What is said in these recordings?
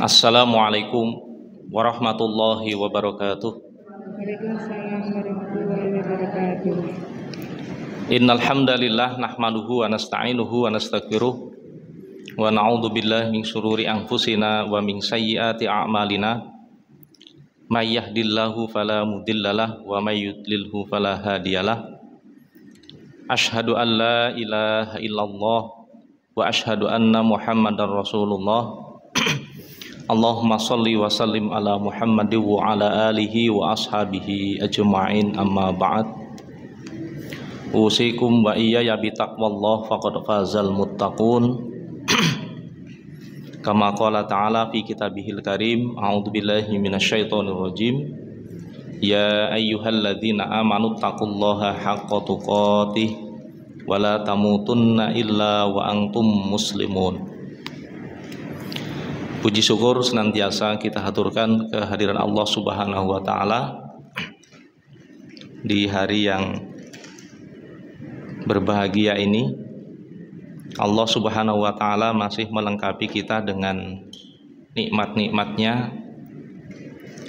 Assalamualaikum warahmatullahi wabarakatuh. Waalaikumsalam warahmatullahi wabarakatuh. Innal hamdalillah nahmaduhu wa nasta'inuhu wa nastaghfiruh wa na'udzu billahi min syururi anfusina wa min sayyiati a'malina. May yahdihillahu fala mudhillalah wa may yudlilhu fala hadiyalah. Asyhadu an la ilaha illallah wa asyhadu anna Muhammadar Rasulullah. Allahumma sholli wa sallim ala Muhammadin wa ala alihi wa ashabihi ajma'in, amma ba'd. Usikum wa iyaya bitaqwallah faqad fazal muttaqun. Kama qala ta'ala fi kitabihil karim, a'udzu billahi minasyaitonir rajim. Ya ayyuhalladzina amanu taqullaha haqqa tuqatih wa la tamutunna illa wa antum muslimun. Puji syukur senantiasa kita haturkan kehadiran Allah Subhanahu wa taala di hari yang berbahagia ini. Allah Subhanahu wa taala masih melengkapi kita dengan nikmat-nikmatnya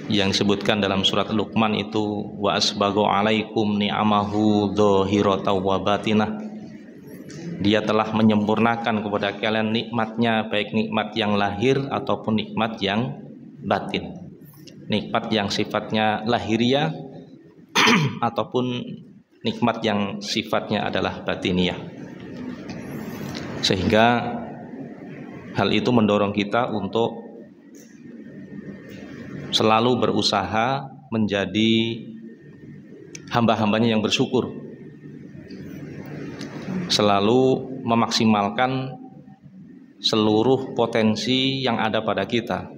yang disebutkan dalam surat Luqman itu, wa asbaghu alaikum ni'amahu dzahiratan wa batinah. Dia telah menyempurnakan kepada kalian nikmatnya, baik nikmat yang lahir ataupun nikmat yang batin, nikmat yang sifatnya lahiriah ataupun nikmat yang sifatnya adalah batiniah. Sehingga hal itu mendorong kita untuk selalu berusaha menjadi hamba-hambanya yang bersyukur, selalu memaksimalkan seluruh potensi yang ada pada kita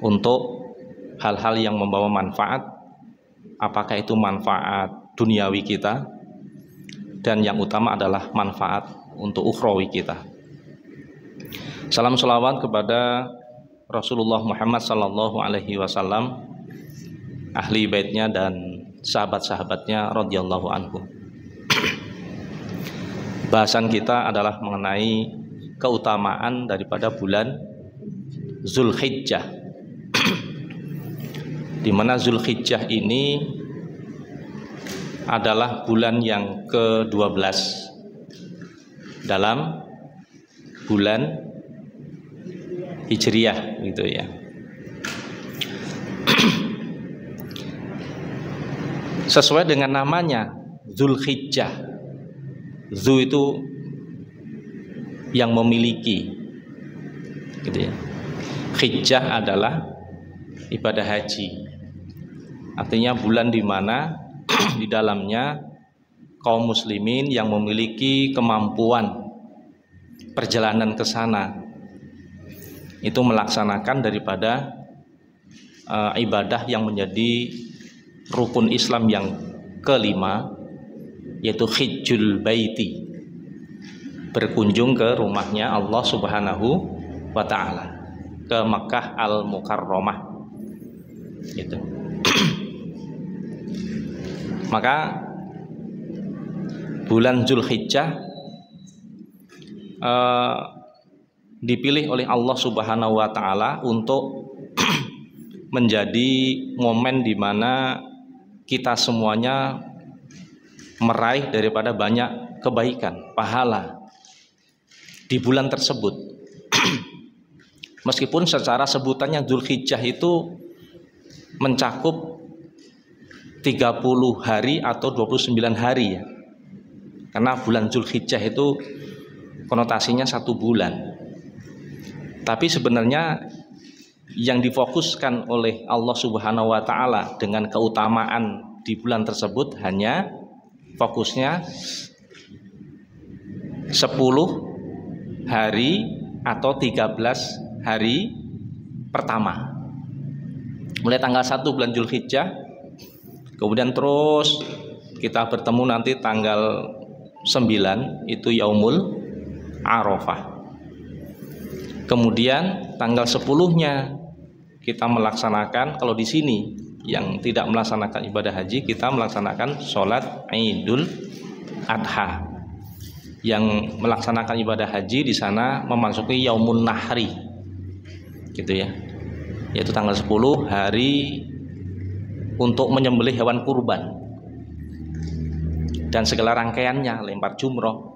untuk hal-hal yang membawa manfaat, apakah itu manfaat duniawi kita dan yang utama adalah manfaat untuk ukhrawi kita. Salam sholawat kepada Rasulullah Muhammad sallallahu alaihi wasallam, ahli baitnya dan sahabat-sahabatnya radhiyallahu anhum. Bahasan kita adalah mengenai keutamaan daripada bulan Zulhijjah, di mana Zulhijjah ini adalah bulan yang ke-12 dalam bulan Hijriyah, gitu ya. Sesuai dengan namanya Zulhijjah. Zu itu yang memiliki, gitu ya. Hijjah adalah ibadah haji. Artinya bulan di mana di dalamnya kaum muslimin yang memiliki kemampuan perjalanan ke sana itu melaksanakan daripada ibadah yang menjadi rukun Islam yang kelima, yaitu hijjul baiti, berkunjung ke rumahnya Allah Subhanahu wa taala, ke Makkah Al-Mukarramah, gitu. Maka bulan Zulhijjah dipilih oleh Allah Subhanahu wa taala untuk menjadi momen di mana kita semuanya meraih daripada banyak kebaikan, pahala di bulan tersebut. Meskipun secara sebutannya Zulhijjah itu mencakup 30 hari atau 29 hari ya. Karena bulan Zulhijjah itu konotasinya 1 bulan. Tapi sebenarnya yang difokuskan oleh Allah Subhanahu wa taala dengan keutamaan di bulan tersebut hanya fokusnya 10 hari atau 13 hari pertama, mulai tanggal 1 bulan Zulhijjah, kemudian terus kita bertemu nanti tanggal 9 itu Yaumul Arafah, kemudian tanggal 10-nya kita melaksanakan, kalau di sini yang tidak melaksanakan ibadah haji, kita melaksanakan sholat Idul Adha. Yang melaksanakan ibadah haji di sana memasuki Yaumun Nahri, gitu ya. Yaitu tanggal 10 hari untuk menyembelih hewan kurban dan segala rangkaiannya, lempar jumroh,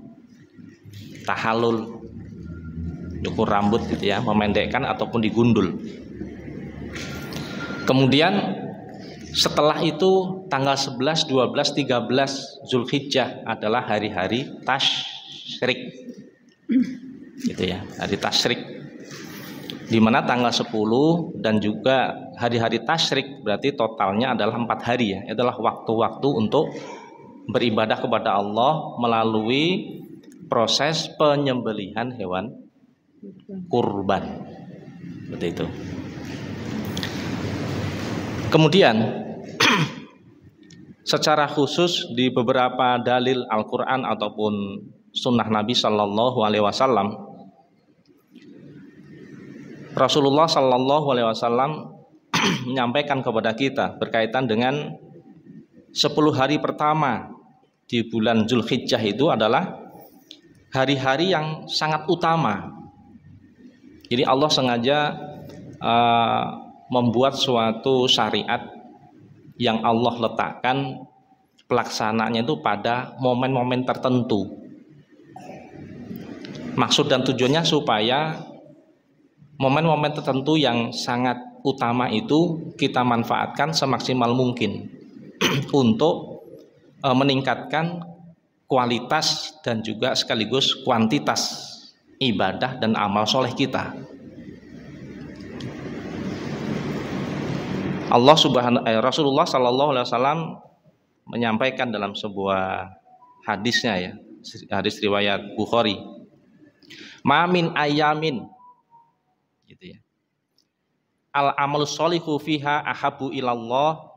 tahallul, cukur rambut gitu ya, memendekkan ataupun digundul. Kemudian setelah itu tanggal 11, 12, 13 Zulhijjah adalah hari-hari tasyrik gitu ya, hari tasyrik, di mana tanggal 10 dan juga hari-hari tasyrik berarti totalnya adalah 4 hari ya, adalah waktu-waktu untuk beribadah kepada Allah melalui proses penyembelihan hewan kurban. Seperti itu. Kemudian secara khusus di beberapa dalil Al-Quran ataupun sunnah Nabi Sallallahu Alaihi Wasallam, Rasulullah Sallallahu Alaihi Wasallam menyampaikan kepada kita berkaitan dengan 10 hari pertama di bulan Zulhijjah itu adalah hari-hari yang sangat utama. Jadi Allah sengaja membuat suatu syariat yang Allah letakkan pelaksanaannya itu pada momen-momen tertentu. Maksud dan tujuannya supaya momen-momen tertentu yang sangat utama itu kita manfaatkan semaksimal mungkin untuk meningkatkan kualitas dan juga sekaligus kuantitas ibadah dan amal soleh kita. Rasulullah Sallallahu Alaihi Wasallam menyampaikan dalam sebuah hadisnya ya, hadis riwayat Bukhari, "Mamin ayamin," gitu ya, "al amalu sholihu fiha ahabu ilallah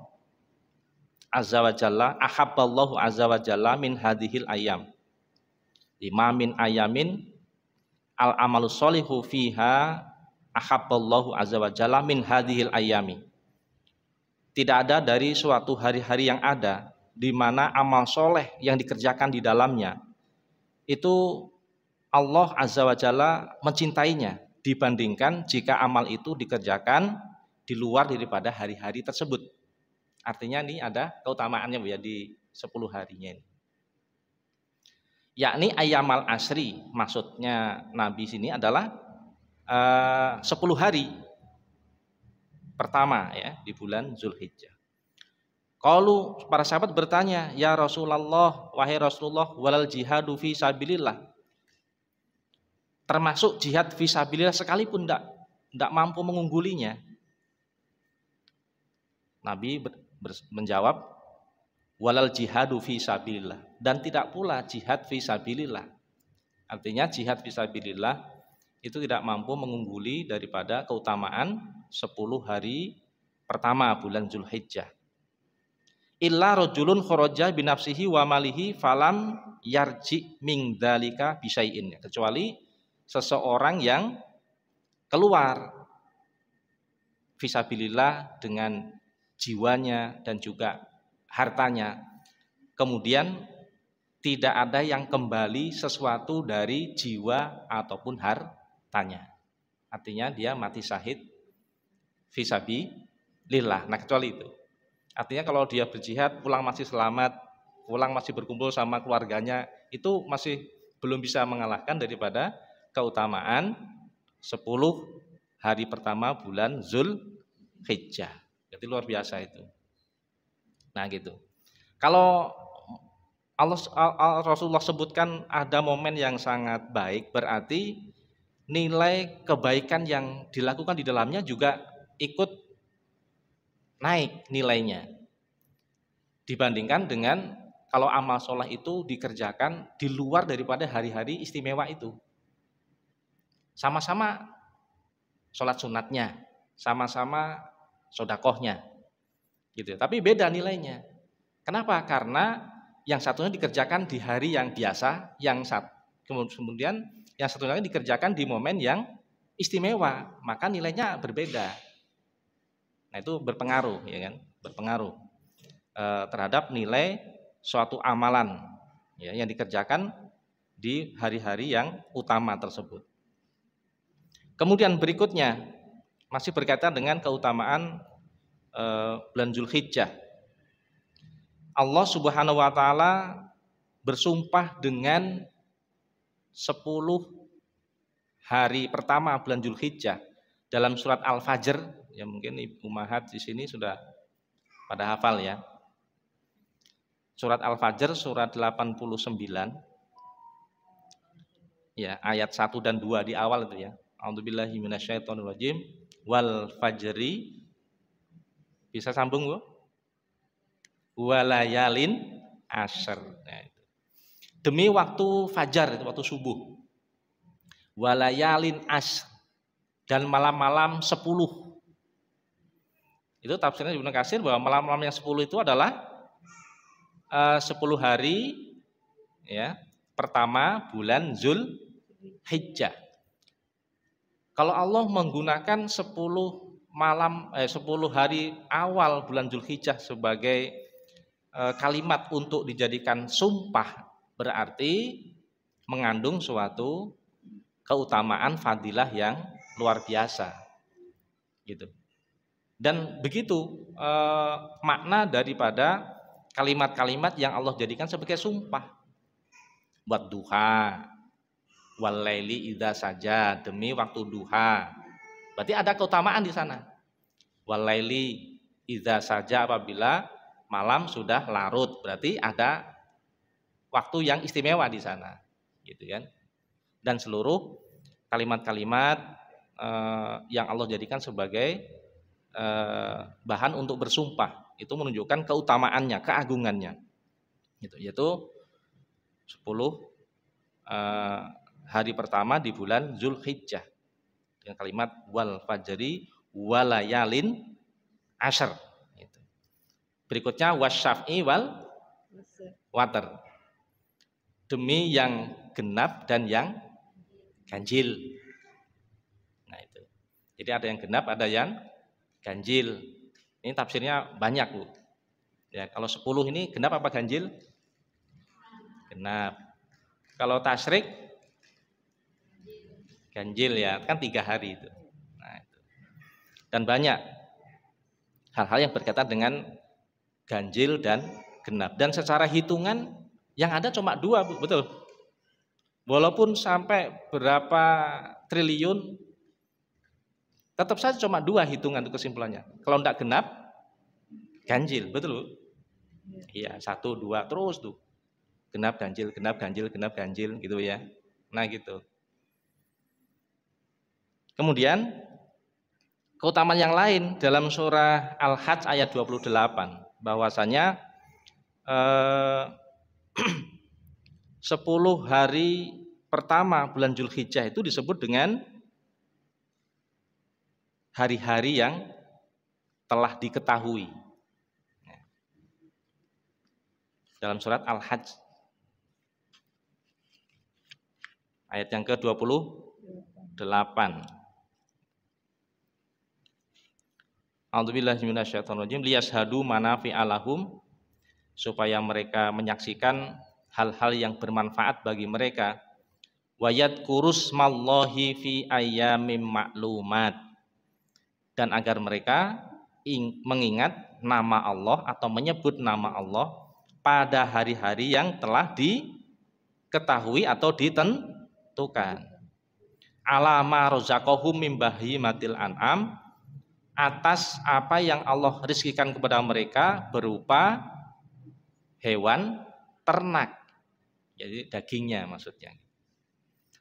azza wa jalla, ahabballahu azza wa jalla min hadhil ayam." Mamin ayamin al amalu sholihu fiha ahabballahu azza wa jalla min hadhil ayami. Tidak ada dari suatu hari-hari yang ada di mana amal soleh yang dikerjakan di dalamnya itu Allah Azza wa Jalla mencintainya dibandingkan jika amal itu dikerjakan di luar daripada hari-hari tersebut. Artinya ini ada keutamaannya ya di 10 harinya ini. Yakni ayamal asri, maksudnya Nabi sini adalah 10 hari pertama ya di bulan Zulhijjah. Kalau para sahabat bertanya, "Ya Rasulullah, wahai Rasulullah, walal jihadu fi sabilillah." Termasuk jihad fi sabilillah sekalipun tidak mampu mengunggulinya. Nabi menjawab, "Walal jihadu fi sabilillah." Dan tidak pula jihad fi sabilillah. Artinya jihad fi sabilillah itu tidak mampu mengungguli daripada keutamaan 10 hari pertama bulan Zulhijjah. Illa rajulun kharaja binafsihi wa malihi falam yarji min dzalika bisyai'in. Kecuali seseorang yang keluar fisabilillah dengan jiwanya dan juga hartanya, kemudian tidak ada yang kembali sesuatu dari jiwa ataupun hartanya. Artinya dia mati syahid fisabilillah. Nah, kecuali itu. Artinya kalau dia berjihad pulang masih selamat, pulang masih berkumpul sama keluarganya, itu masih belum bisa mengalahkan daripada keutamaan 10 hari pertama bulan Zulhijjah. Jadi luar biasa itu. Nah, gitu. Kalau Rasulullah sebutkan ada momen yang sangat baik, berarti nilai kebaikan yang dilakukan di dalamnya juga ikut naik nilainya dibandingkan dengan kalau amal soleh itu dikerjakan di luar daripada hari-hari istimewa itu. Sama-sama sholat sunatnya, sama-sama sodakohnya gitu, tapi beda nilainya. Kenapa? Karena yang satunya dikerjakan di hari yang biasa, kemudian yang satunya dikerjakan di momen yang istimewa, maka nilainya berbeda. Nah, itu berpengaruh, ya kan? Berpengaruh terhadap nilai suatu amalan ya, yang dikerjakan di hari-hari yang utama tersebut. Kemudian berikutnya masih berkaitan dengan keutamaan bulan Zulhijjah. Allah Subhanahu wa taala bersumpah dengan 10 hari pertama bulan Zulhijjah dalam surat Al-Fajr. Ya mungkin Ibu Mahat di sini sudah pada hafal ya. Surat Al-Fajr surat 89. Ya, ayat 1 dan 2 di awal itu ya. A'udzubillahi minasyaitonirrajim wal fajri. Bisa sambung, Bu? Walayalin ashr. Nah, itu. Demi waktu fajar, itu waktu subuh. Walayalin ashr, dan malam-malam 10. Itu tafsirnya Ibnu Katsir bahwa malam-malam yang 10 itu adalah 10 hari ya, pertama bulan Zulhijjah. Kalau Allah menggunakan 10 hari awal bulan Zulhijjah sebagai kalimat untuk dijadikan sumpah, berarti mengandung suatu keutamaan fadilah yang luar biasa gitu. Dan begitu makna daripada kalimat-kalimat yang Allah jadikan sebagai sumpah. Buat duha, walaili idza saja, demi waktu duha. Berarti ada keutamaan di sana. Walaili idza saja, apabila malam sudah larut, berarti ada waktu yang istimewa di sana, gitu kan? Dan seluruh kalimat-kalimat yang Allah jadikan sebagai bahan untuk bersumpah itu menunjukkan keutamaannya, keagungannya, gitu. Yaitu 10 hari pertama di bulan Zulhijjah dengan kalimat wal fajri walayalin ashr. Gitu. Berikutnya wasyaf'i wal water, demi yang genap dan yang ganjil. Nah itu. Jadi ada yang genap, ada yang ganjil. Ini tafsirnya banyak, Bu. Ya, kalau 10 ini genap apa ganjil? Genap. Kalau tasyrik ganjil ya, kan 3 hari itu. Nah, itu. Dan banyak hal-hal yang berkaitan dengan ganjil dan genap. Dan secara hitungan yang ada cuma 2, Bu. Betul. Walaupun sampai berapa triliun, tetap saja cuma 2 hitungan itu kesimpulannya. Kalau tidak genap, ganjil, betul, Bu? Iya, 1, 2 terus tuh. Genap, ganjil, genap, ganjil, genap, ganjil, gitu ya. Nah, gitu. Kemudian keutamaan yang lain dalam surah Al-Hajj ayat 28, bahwasanya 10 hari pertama bulan Zulhijjah itu disebut dengan hari-hari yang telah diketahui. Dalam surat Al-Hajj ayat yang ke-28. A'udzubillahi minasyaitonirrajim liyashhadu manafi'a lahum, supaya mereka menyaksikan hal-hal yang bermanfaat bagi mereka. Wayadkurusmallahi fi ayyamin ma'lumat, dan agar mereka mengingat nama Allah atau menyebut nama Allah pada hari-hari yang telah diketahui atau ditentukan. Alama rozaqahum mim bahimatil an'am, atas apa yang Allah rizkikan kepada mereka berupa hewan ternak, jadi dagingnya maksudnya.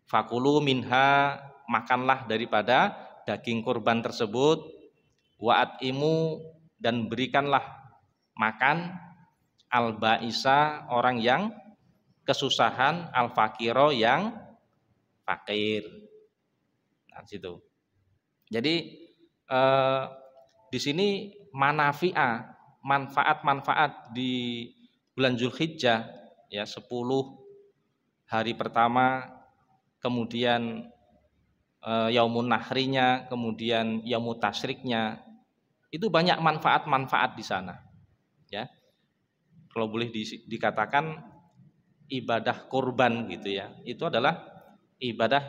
Fakulu minha, makanlah daripada daging kurban tersebut. Wa'atimu, dan berikanlah makan al-ba'isa, orang yang kesusahan, al-fakiro, yang fakir. Nah, situ. Jadi di sini manafi'a, manfaat-manfaat di bulan Zulhijjah ya, 10 hari pertama, kemudian yaumun nahrinya, kemudian yaumut tasyriknya, itu banyak manfaat-manfaat di sana ya. Kalau boleh dikatakan ibadah kurban gitu ya, itu adalah ibadah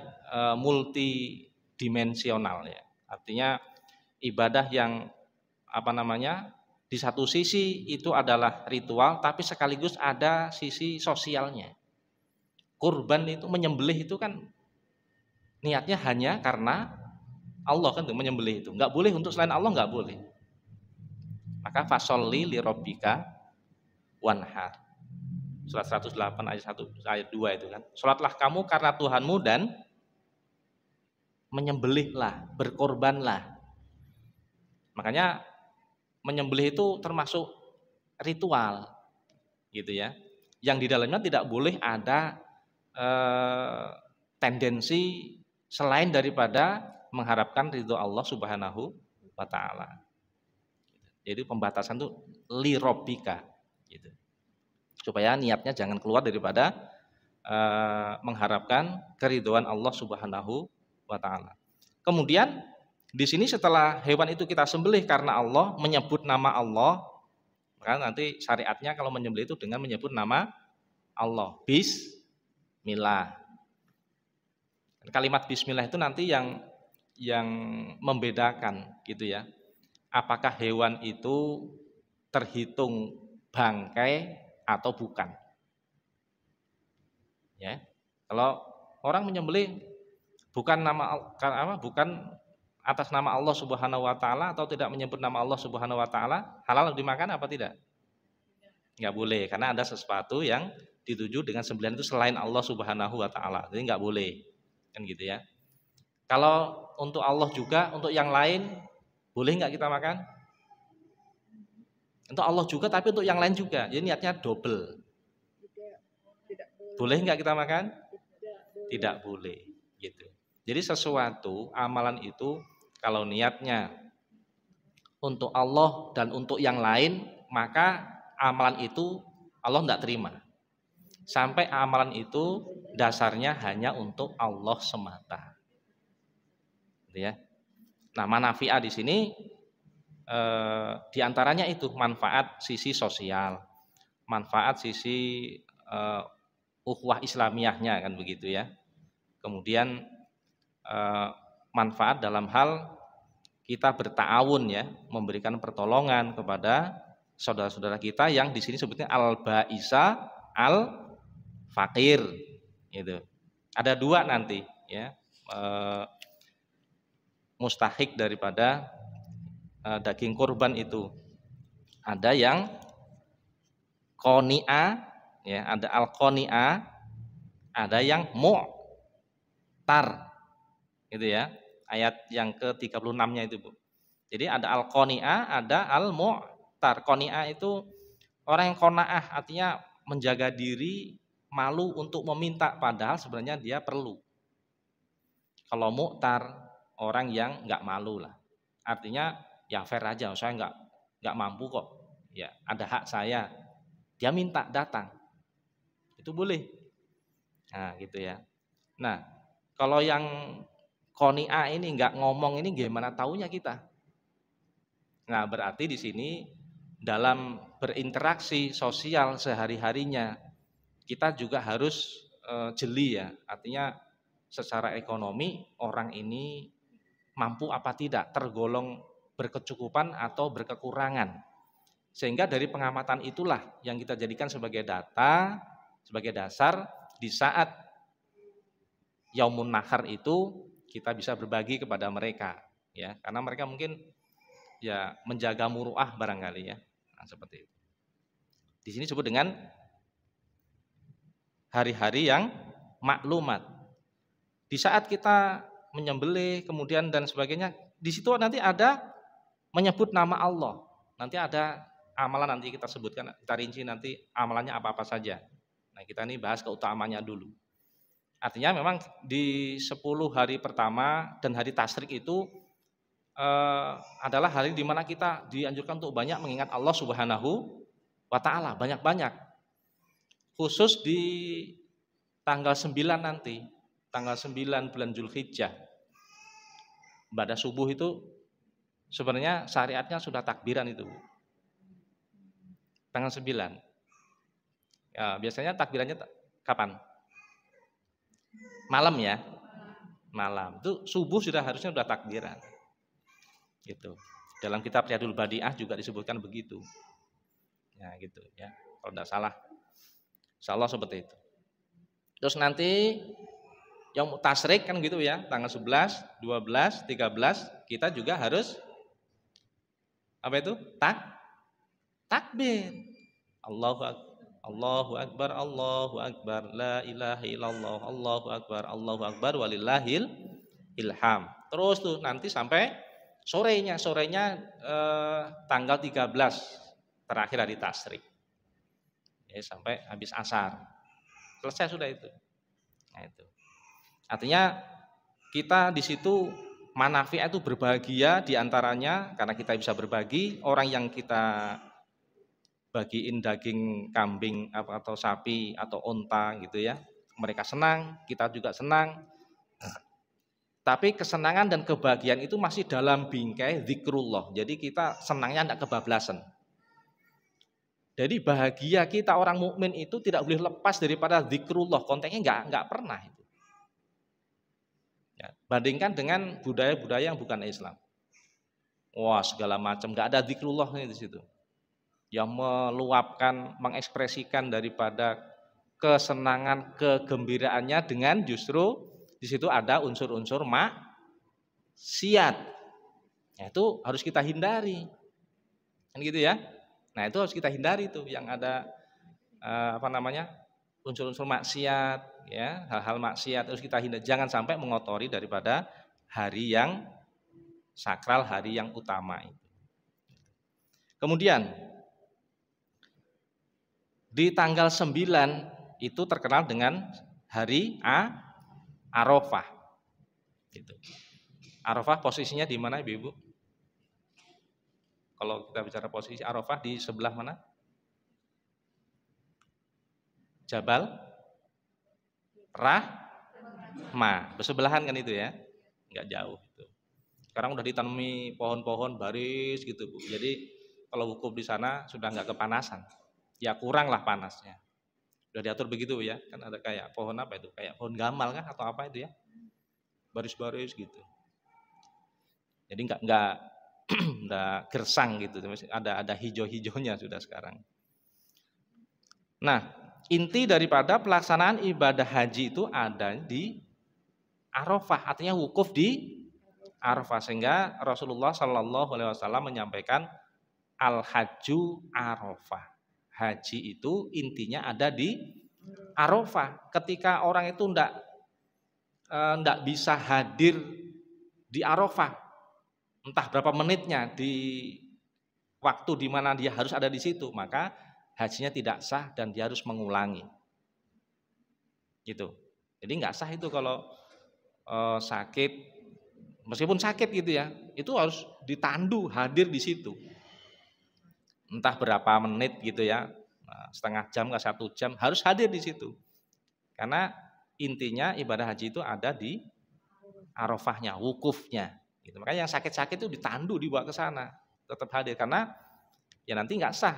multidimensional ya. Artinya ibadah yang di satu sisi itu adalah ritual, tapi sekaligus ada sisi sosialnya. Kurban itu, menyembelih itu kan niatnya hanya karena Allah kan, untuk menyembelih itu. Nggak boleh untuk selain Allah, nggak boleh. Maka fasolli li rabbika wanhar. Surat 108 ayat 1 ayat 2 itu kan. Salatlah kamu karena Tuhanmu dan menyembelihlah, berkorbanlah. Makanya menyembelih itu termasuk ritual gitu ya. Yang di dalamnya tidak boleh ada tendensi selain daripada mengharapkan ridho Allah Subhanahu wa taala. Jadi pembatasan itu li rabbika gitu. Supaya niatnya jangan keluar daripada mengharapkan keridhaan Allah Subhanahu wa taala. Kemudian di sini setelah hewan itu kita sembelih karena Allah, menyebut nama Allah, maka nanti syariatnya kalau menyembelih itu dengan menyebut nama Allah. Bismillah. Kalimat bismillah itu nanti yang membedakan gitu ya. Apakah hewan itu terhitung bangkai atau bukan? Ya. Kalau orang menyembelih bukan atas nama Allah Subhanahu wa taala atau tidak menyebut nama Allah Subhanahu wa taala, halal dimakan apa tidak? Enggak boleh, karena ada sesuatu yang dituju dengan sembelihan itu selain Allah Subhanahu wa taala. Jadi enggak boleh. Kan gitu ya. Kalau untuk Allah juga, untuk yang lain boleh enggak kita makan? Untuk Allah juga tapi untuk yang lain juga. Jadi niatnya double. Boleh enggak kita makan? Tidak boleh gitu. Jadi sesuatu amalan itu kalau niatnya untuk Allah dan untuk yang lain, maka amalan itu Allah tidak terima. Sampai amalan itu dasarnya hanya untuk Allah semata. Gitu ya. Nah, manafi'ah di sini diantaranya itu manfaat sisi sosial, manfaat sisi ukhuwah Islamiyahnya kan begitu ya. Kemudian manfaat dalam hal kita berta'awun ya, memberikan pertolongan kepada saudara-saudara kita yang di sini sebutnya al-ba'isa al-fakir gitu. Ada dua nanti ya, mustahik daripada daging kurban itu. Ada yang qoni'a ya, ada al-qoni'a, ada yang mu'tar. Gitu ya. Ayat yang ke-36-nya itu, Bu. Jadi ada al-qoni'ah, ada al-mu'tar. Qoni'ah itu orang yang qanaah, artinya menjaga diri, malu untuk meminta padahal sebenarnya dia perlu. Kalau mu'tar, orang yang enggak malu lah. Artinya ya fair aja, saya enggak mampu kok. Ya, ada hak saya. Dia minta datang. Itu boleh. Nah, gitu ya. Nah, kalau yang qoni'ah ini enggak ngomong ini gimana taunya kita? Nah, berarti di sini dalam berinteraksi sosial sehari-harinya kita juga harus jeli ya. Artinya secara ekonomi orang ini mampu apa tidak, tergolong berkecukupan atau berkekurangan. Sehingga dari pengamatan itulah yang kita jadikan sebagai data, sebagai dasar di saat Yaumun Nahar itu kita bisa berbagi kepada mereka ya, karena mereka mungkin ya menjaga muruah barangkali ya. Nah, seperti itu. Di sini disebut dengan hari-hari yang maklumat. Di saat kita menyembelih kemudian dan sebagainya, di situ nanti ada menyebut nama Allah. Nanti ada amalan, nanti kita sebutkan, kita rinci nanti amalannya apa-apa saja. Nah, kita ini bahas keutamaannya dulu. Artinya memang di 10 hari pertama dan hari tasyrik itu adalah hari di mana kita dianjurkan untuk banyak mengingat Allah Subhanahu wa taala, banyak-banyak. Khusus di tanggal 9 nanti, tanggal 9 bulan Zulhijjah. Ibadah subuh itu sebenarnya syariatnya sudah takbiran itu. Tanggal 9. Ya, biasanya takbirannya kapan? Malam ya. Malam. Itu subuh harusnya sudah takbiran. Gitu. Dalam kitab Riyadul Badi'ah juga disebutkan begitu. Ya gitu ya. Kalau tidak salah. Insyaallah seperti itu. Terus nanti yang tasrik kan gitu ya, tanggal 11, 12, 13 kita juga harus apa itu? Takbir. Allahu akbar. Allahu akbar, Allahu akbar, la ilaha illallah, Allahu akbar walillahil ilham. Terus tuh nanti sampai sorenya tanggal 13 terakhir hari tasrik. Ya, sampai habis asar. Selesai sudah itu. Nah, itu. Artinya kita di situ manafi'ah itu berbahagia diantaranya karena kita bisa berbagi. Orang yang kita bagiin daging kambing atau sapi atau onta gitu ya, mereka senang, kita juga senang. Tapi kesenangan dan kebahagiaan itu masih dalam bingkai zikrullah. Jadi kita senangnya tidak kebablasan. Jadi bahagia kita orang mukmin itu tidak boleh lepas daripada zikrullah. Konteksnya nggak pernah itu. Ya, bandingkan dengan budaya-budaya yang bukan Islam. Wah segala macam, nggak ada zikrullah di situ. Yang meluapkan, mengekspresikan daripada kesenangan, kegembiraannya dengan justru di situ ada unsur-unsur maksiat. Ya, itu harus kita hindari. Kan gitu ya. Nah, itu harus kita hindari tuh yang ada unsur-unsur maksiat ya, hal-hal maksiat harus kita hindari. Jangan sampai mengotori daripada hari yang sakral, hari yang utama itu. Kemudian di tanggal 9 itu terkenal dengan hari Arafah. Gitu. Arafah posisinya di mana Ibu? Kalau kita bicara posisi Arafah di sebelah mana? Jabal Rahmah. Bersebelahan kan itu ya? Enggak jauh itu. Sekarang udah ditanami pohon-pohon baris gitu Bu. Jadi kalau wukuf di sana sudah enggak kepanasan. Ya kurang lah panasnya. Sudah diatur begitu ya, kan ada kayak pohon apa itu, kayak pohon gamal kan atau apa itu ya, baris-baris gitu. Jadi enggak gersang gitu, ada hijau-hijaunya sudah sekarang. Nah, inti daripada pelaksanaan ibadah haji itu ada di Arafah, artinya wukuf di Arafah, sehingga Rasulullah Shallallahu Alaihi Wasallam menyampaikan al-hajju Arafah. Haji itu intinya ada di Arafah. Ketika orang itu ndak bisa hadir di Arafah, entah berapa menitnya di waktu di mana dia harus ada di situ, maka hajinya tidak sah dan dia harus mengulangi. Gitu. Jadi nggak sah itu kalau sakit, meskipun sakit gitu ya, itu harus ditandu hadir di situ. Entah berapa menit gitu ya, setengah jam ke 1 jam harus hadir di situ. Karena intinya ibadah haji itu ada di Arafahnya, wukufnya. Gitu. Makanya yang sakit-sakit itu ditandu dibawa ke sana, tetap hadir karena ya nanti nggak sah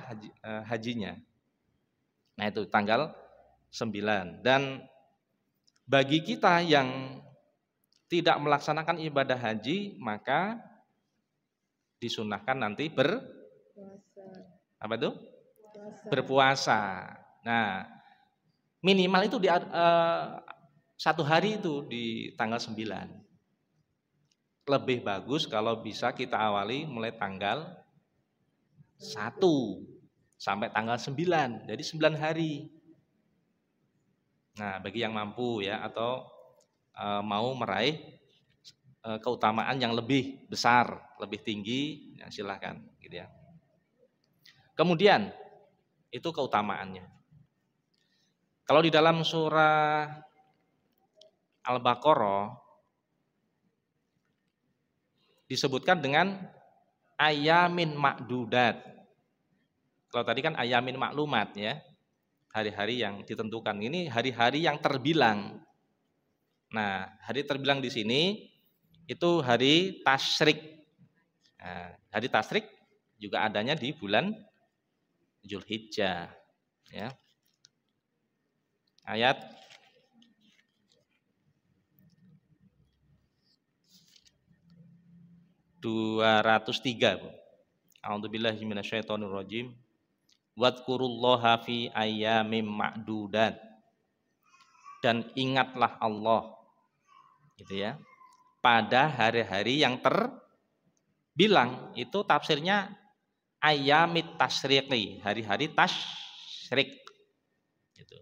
hajinya. Nah itu tanggal 9. Dan bagi kita yang tidak melaksanakan ibadah haji, maka disunahkan nanti berpuasa. Nah, minimal itu di 1 hari itu di tanggal 9. Lebih bagus kalau bisa kita awali mulai tanggal 1 sampai tanggal 9. Jadi 9 hari. Nah, bagi yang mampu ya atau mau meraih keutamaan yang lebih besar, lebih tinggi, ya silahkan gitu ya. Kemudian itu keutamaannya. Kalau di dalam surah Al-Baqarah disebutkan dengan ayamin ma'dudat. Kalau tadi kan ayamin maklumat ya, hari-hari yang ditentukan. Ini hari-hari yang terbilang. Nah, hari terbilang di sini itu hari tasyrik. Nah, hari tasyrik juga adanya di bulan Zulhijjah. Ya. Ayat 12 203. A'udzubillahi minasyaitonirrajim. Wadhkurullaha fi ayyamin ma'dudat. Dan ingatlah Allah, gitu ya, pada hari-hari yang terbilang. Itu tafsirnya ayyamit tasyriqi, hari-hari tasyrik. Gitu.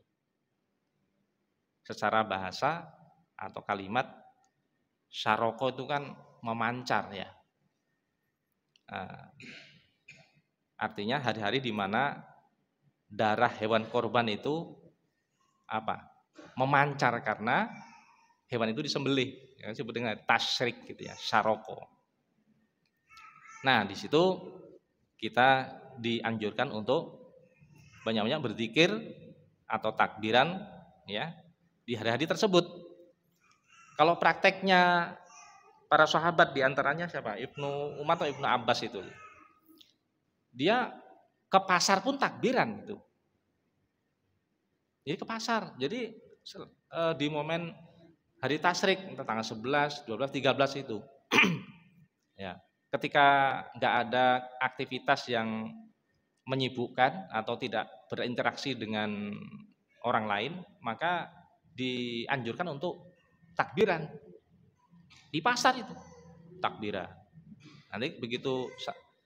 Secara bahasa atau kalimat syaroko itu kan memancar ya. Artinya hari-hari di mana darah hewan korban itu apa? Memancar karena hewan itu disembelih. Yang disebut dengan tasyrik gitu ya, syaroko. Nah, di situ kita dianjurkan untuk banyak-banyak berzikir atau takbiran ya di hari-hari tersebut. Kalau prakteknya para sahabat diantaranya siapa? Ibnu Umar atau Ibnu Abbas itu. Dia ke pasar pun takbiran gitu. Jadi ke pasar. Jadi di momen hari tasyrik tanggal 11, 12, 13 itu. Ya, ketika nggak ada aktivitas yang menyibukkan atau tidak berinteraksi dengan orang lain, maka dianjurkan untuk takbiran di pasar itu. Takbiran. Nanti begitu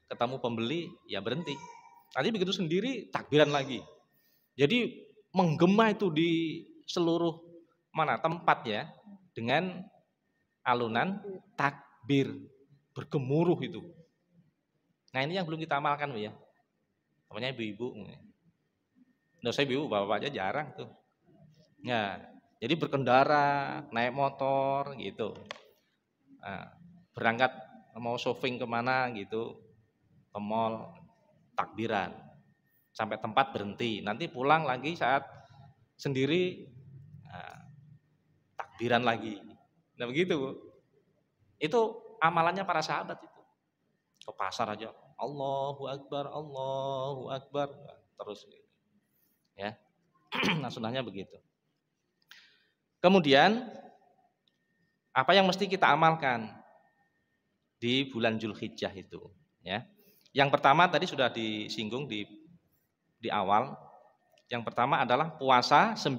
ketemu pembeli ya berhenti. Nanti begitu sendiri takbiran lagi. Jadi menggema itu di seluruh tempat ya dengan alunan takbir bergemuruh itu. Nah, ini yang belum kita amalkan ya. Namanya ibu-ibu. Nggak usah ibu, bapak aja jarang tuh. Nah, jadi berkendara, naik motor gitu. Nah, berangkat mau shopping kemana gitu, ke mall, takbiran. Sampai tempat berhenti, nanti pulang lagi saat sendiri, takbiran lagi. Nah begitu Bu. Itu amalannya para sahabat itu. Ke pasar aja, Allahu Akbar, Allahu Akbar, terus ya. Nah, sunnahnya begitu. Kemudian apa yang mesti kita amalkan di bulan Dzulhijjah itu ya. Yang pertama tadi sudah disinggung di awal. Yang pertama adalah puasa 1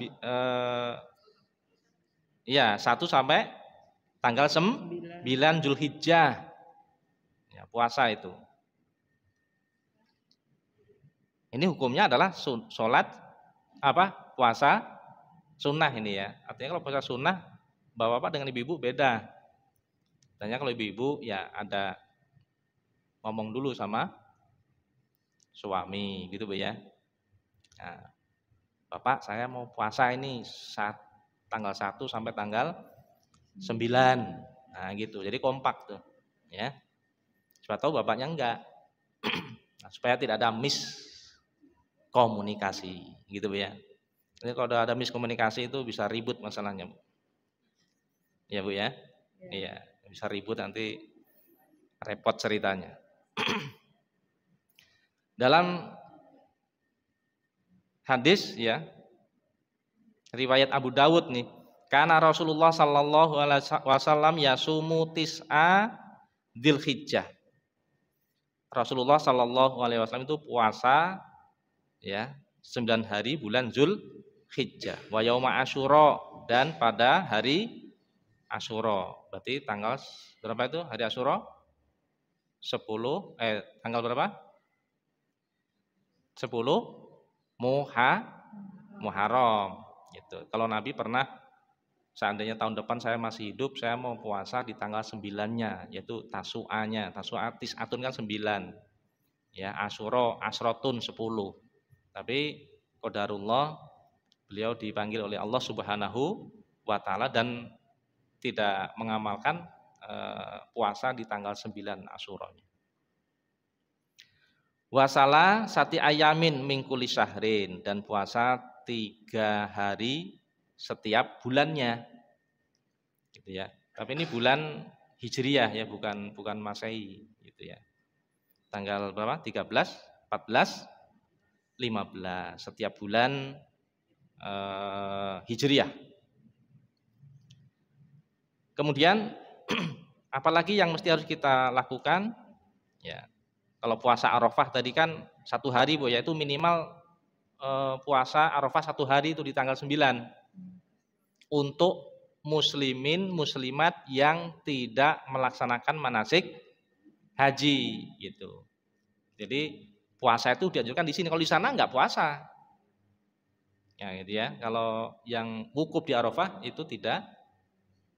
sampai tanggal 9 Dzulhijjah. Ya, puasa itu. Ini hukumnya adalah sholat apa? Puasa sunnah ini ya. Artinya kalau puasa sunnah bapak-bapak dengan ibu-ibu beda. Tanya kalau ibu-ibu ya ada ngomong dulu sama suami gitu Bu ya. Nah, Bapak saya mau puasa ini tanggal 1 sampai tanggal 9. Nah gitu, jadi kompak tuh ya. Supaya tahu bapaknya enggak. Nah, supaya tidak ada miskomunikasi gitu Bu ya. Jadi kalau ada miskomunikasi itu bisa ribut masalahnya Bu. Ya Bu ya. Iya, bisa ribut nanti repot ceritanya. Dalam hadis ya, riwayat Abu Dawud nih, karena Rasulullah sallallahu alaihi wasallam yasumu tis'a Dzulhijjah. Rasulullah sallallahu alaihi wasallam itu puasa ya 9 hari bulan Dzulhijjah. Wa yauma Asyura, dan pada hari Asyura. Berarti tanggal berapa itu hari Asyura? 10 tanggal berapa? 10 Muharram gitu. Kalau Nabi pernah, seandainya tahun depan saya masih hidup, saya mau puasa di tanggal 9-nya, yaitu Tasu'anya. Tasu'a tis'atun kan 9. Ya, Asyura asrotun 10. Tapi qadarullah beliau dipanggil oleh Allah Subhanahu wa taala dan tidak mengamalkan puasa di tanggal 9 Asyuranya. Wasala sati ayamin mingkuli syahrin, dan puasa 3 hari setiap bulannya, gitu ya. Tapi ini bulan Hijriyah ya, bukan Masehi, gitu ya. Tanggal berapa? 13, 14, 15 setiap bulan Hijriyah. Kemudian Apalagi yang mesti harus kita lakukan, ya. Kalau puasa Arafah tadi kan 1 hari, Bu, yaitu minimal puasa Arafah 1 hari itu di tanggal 9 untuk muslimin muslimat yang tidak melaksanakan manasik haji gitu. Jadi puasa itu dianjurkan di sini. Kalau di sana nggak puasa, ya gitu ya. Kalau yang wukuf di Arafah itu tidak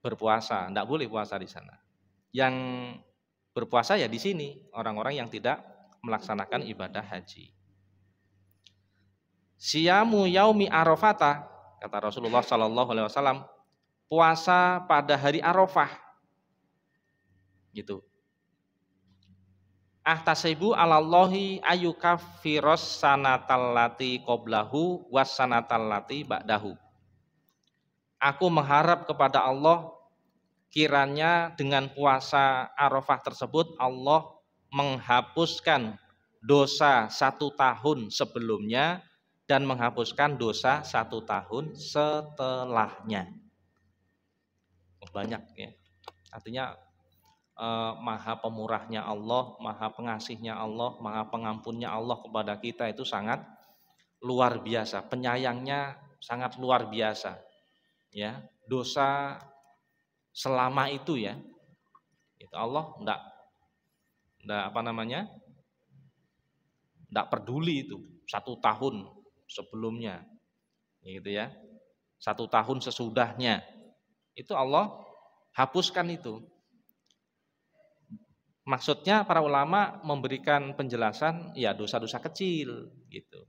berpuasa, nggak boleh puasa di sana. Yang berpuasa ya di sini orang-orang yang tidak melaksanakan ibadah haji. Siyamu yaumi Arafata, kata Rasulullah Shallallahu Alaihi Wasallam, puasa pada hari Arafah, gitu. Ahtasibu alallahi ayyukaffiros sanatallati qoblahu was sanatallati ba'dahu. Aku mengharap kepada Allah kiranya dengan puasa Arafah tersebut Allah menghapuskan dosa 1 tahun sebelumnya dan menghapuskan dosa 1 tahun setelahnya. Banyak ya. Artinya maha pemurahnya Allah, maha pengasihnya Allah, maha pengampunnya Allah kepada kita itu sangat luar biasa. Penyayangnya sangat luar biasa. Ya, dosa selama itu ya. Itu Allah enggak enggak peduli itu 1 tahun sebelumnya, gitu ya. 1 tahun sesudahnya, itu Allah hapuskan itu. Maksudnya para ulama memberikan penjelasan ya dosa-dosa kecil gitu.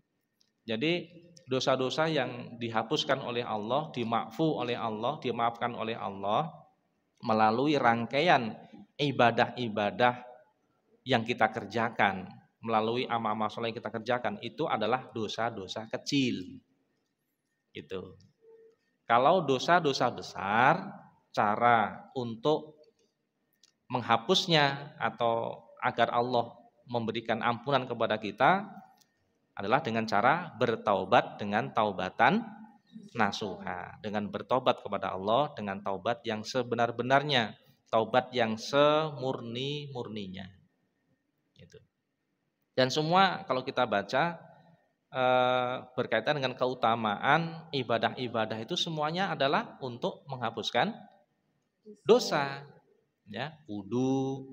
Jadi dosa-dosa yang dihapuskan oleh Allah, dimaafkan oleh Allah melalui rangkaian ibadah-ibadah yang kita kerjakan, melalui amal-amal saleh yang kita kerjakan, itu adalah dosa-dosa kecil. Gitu. Kalau dosa-dosa besar, cara untuk menghapusnya atau agar Allah memberikan ampunan kepada kita adalah dengan cara bertaubat dengan taubatan nasuha, dengan bertobat kepada Allah dengan taubat yang sebenar-benarnya, taubat yang semurni-murninya. Gitu. Dan semua kalau kita baca berkaitan dengan keutamaan ibadah-ibadah itu semuanya adalah untuk menghapuskan dosa, ya, wudu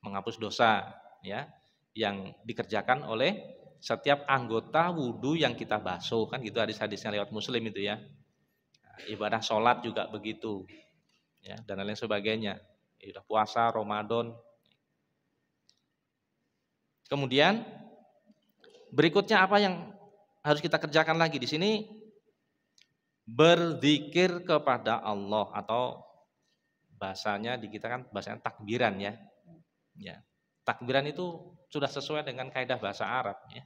menghapus dosa, ya, yang dikerjakan oleh setiap anggota wudu yang kita basuh, kan gitu hadis-hadisnya lewat Muslim itu ya. Ibadah sholat juga begitu, ya, dan lain sebagainya. Ibadah puasa, Ramadan. Kemudian berikutnya apa yang harus kita kerjakan lagi di sini? Berzikir kepada Allah, atau bahasanya di kita kan bahasanya takbiran ya. Ya. Takbiran itu sudah sesuai dengan kaidah bahasa Arab ya.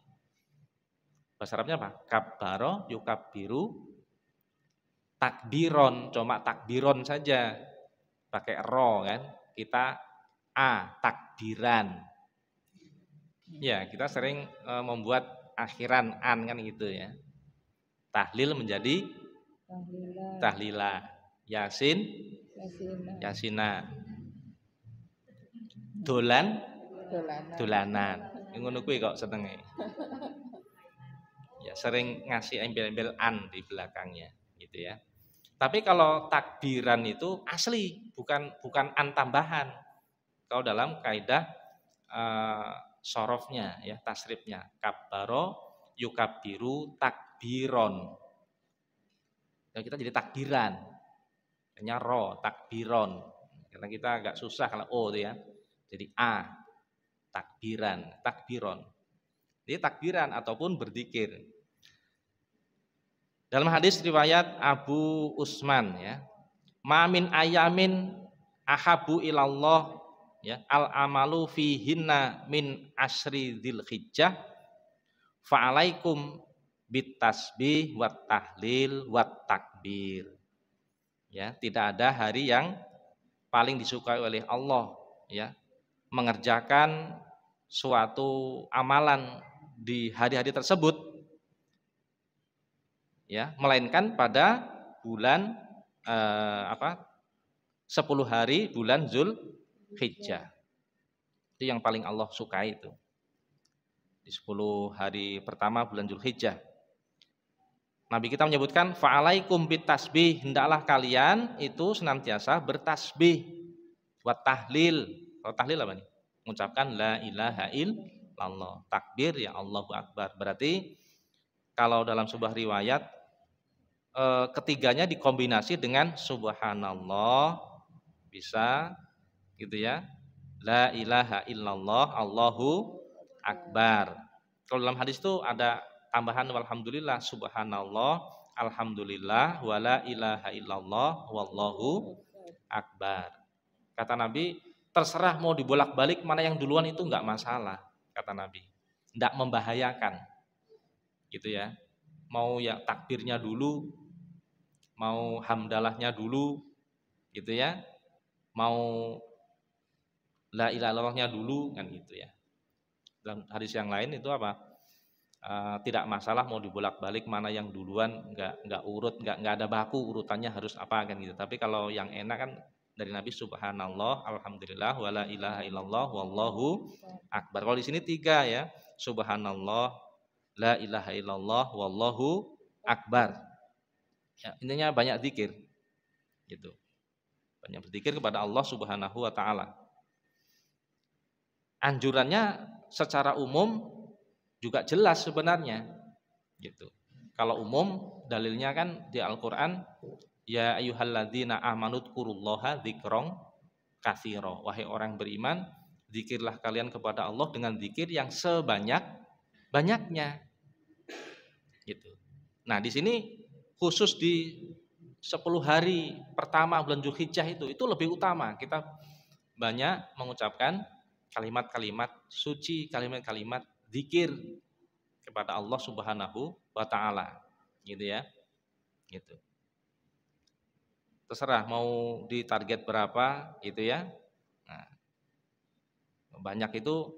Bahasa Arabnya apa? Kabbaro yukabbiru takbiron, cuma takbiron saja. Pakai ro kan. Kita takbiran. Ya, kita sering membuat akhiran an kan gitu ya. Tahlil menjadi tahlila. Yasin yasina. Dolanan. Ngono kuwi kok senenge. Ya, sering ngasih embel-embel an di belakangnya gitu ya. Tapi kalau takbiran itu asli, bukan an tambahan. Kalau dalam kaidah sorofnya ya, tasrifnya, kabbaro yukabbiru takbiron. Dan kita jadi takbiran. Hanya ro, takbiron. Karena kita agak susah kalau o itu ya. Jadi takbiron. Jadi takbiran ataupun berzikir. Dalam hadis riwayat Abu Usman ya, ma min ayamin ahabu ilallah ya al amalu fihinna min asri dzilhijjah fa alaikum bit tasbih wat tahlil wat takbir. Ya, tidak ada hari yang paling disukai oleh Allah ya, mengerjakan suatu amalan di hari-hari tersebut ya, melainkan pada bulan 10 hari bulan Zulhijjah. Itu yang paling Allah sukai itu. Di 10 hari pertama bulan Zulhijjah. Nabi kita menyebutkan fa'alaikum bitasbih, hendaklah kalian itu senantiasa bertasbih, buat tahlil. Kalau tahlil apa nih? Mengucapkan la ilaha illallah. Takbir ya Allahu Akbar. Berarti kalau dalam sebuah riwayat ketiganya dikombinasi dengan subhanallah, bisa gitu ya. La ilaha illallah, Allahu Akbar. Kalau dalam hadis itu ada tambahan walhamdulillah, subhanallah, alhamdulillah, wala ilaha illallah, wallahu akbar. Kata Nabi, terserah mau dibolak-balik mana yang duluan itu enggak masalah, kata Nabi. Enggak membahayakan. Gitu ya. Mau ya takbirnya dulu, mau hamdalahnya dulu, gitu ya. Mau la ilaha illallahnya dulu, kan gitu ya. Dalam hadis yang lain itu apa? Tidak masalah mau dibolak-balik mana yang duluan, enggak urut, enggak ada baku urutannya harus apa kan gitu. Tapi kalau yang enak kan dari Nabi subhanallah, alhamdulillah, wala ilaha illallah, wallahu akbar. Kalau di sini 3 ya. Subhanallah, la ilaha illallah, wallahu akbar. Ya, intinya banyak zikir. Gitu. Banyak berzikir kepada Allah Subhanahu wa taala. Anjurannya secara umum juga jelas sebenarnya gitu. Kalau umum dalilnya kan di Al-Qur'an, ya ayyuhalladzina amanu dzkurullaha dzikron katsira. Wahai orang beriman, zikirlah kalian kepada Allah dengan zikir yang sebanyak-banyaknya. Gitu. Nah, di sini khusus di 10 hari pertama bulan Zulhijjah itu lebih utama. Kita banyak mengucapkan kalimat-kalimat suci, kalimat-kalimat zikir kepada Allah Subhanahu wa taala. Gitu ya. Gitu. Terserah mau ditarget berapa gitu ya. Nah, banyak itu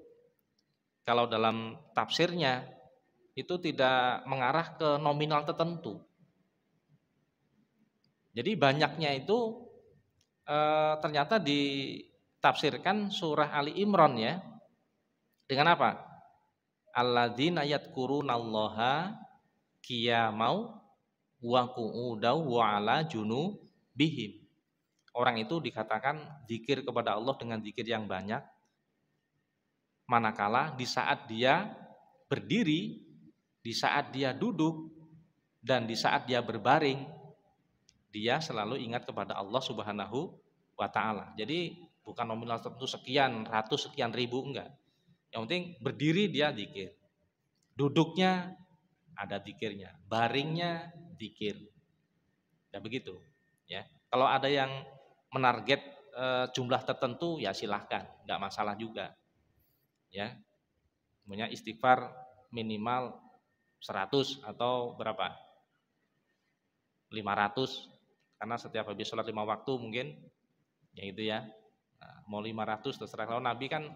kalau dalam tafsirnya itu tidak mengarah ke nominal tertentu. Jadi banyaknya itu ternyata ditafsirkan surah Ali Imran ya. Dengan apa? Alladzina yadhkurunallaha qiyamau wa qu'udaw wa ala junubihim. Orang itu dikatakan zikir kepada Allah dengan zikir yang banyak manakala di saat dia berdiri, di saat dia duduk, dan di saat dia berbaring, dia selalu ingat kepada Allah Subhanahu wa taala. Jadi bukan nominal tertentu sekian ratus, sekian ribu, enggak. Yang penting berdiri dia zikir. Duduknya ada zikirnya, baringnya zikir. Dan begitu, ya. Kalau ada yang menarget jumlah tertentu ya silahkan, enggak masalah juga. Ya. Semuanya istighfar minimal 100 atau berapa? 500, karena setiap habis sholat 5 waktu mungkin ya itu ya. Nah, mau 500 terserah. Kalau Nabi kan